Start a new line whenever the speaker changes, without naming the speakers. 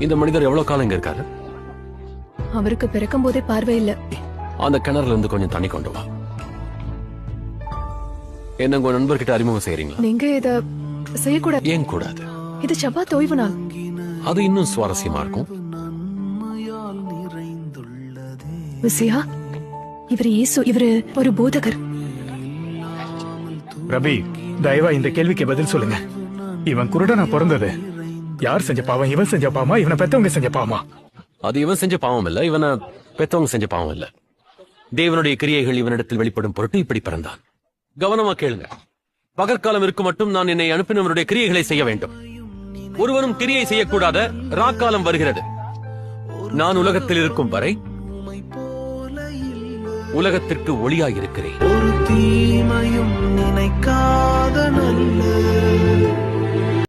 இந்த மனிதர் எவ்வளவு காலம் இங்க இருக்காரு?
அவருக்கு பிறக்கும் போதே பார்வை இல்ல.
அந்த கிணறுல இருந்து கொஞ்சம் தண்ணி கொண்டு வா. என்ன உங்க நண்பர்கிட்ட அறிமுகம் செய்யறீங்களா?
நீங்க இத செய்யக்கூடாது.
ஏன் கூடாது?
இது செவ்வாய் ஓய்வு நாள்.
அது இன்னும் சுவாரஸ்யமா இருக்கும்.
விசியா, இவர் இயேசு, இவரு ஒரு போதகர்.
ரவி, தயவா இந்த கேள்விக்கு பதில் சொல்லுங்க. இவன் குருடனா பிறந்தது யார் செஞ்ச பாவம்? இவன் செஞ்ச பாவமா, இவனை பெத்தவங்க செஞ்ச பாவமா?
அது இவன் செஞ்ச பாவம் இல்ல, இவனை பெத்தவங்க செஞ்ச பாவம் இல்ல. தேவனுடைய கிரியைகள் இவனிடத்தில் வெளிப்படும் பொருட்டு இப்படி பிறந்தான். கவனமா கேளுங்க. பகற்காலம் இருக்கும் மட்டும் நான் என்னை அனுப்பினவருடைய கிரியைகளை செய்ய வேண்டும். ஒருவனும் கிரியை செய்யக்கூடாத ராக்காலம் வருகிறது. நான் உலகத்தில் இருக்கும் வரை உலகத்திற்கு ஒளியாயிருக்கிறேன்.
ஒரு தீமையும் நினைக்காத நல்ல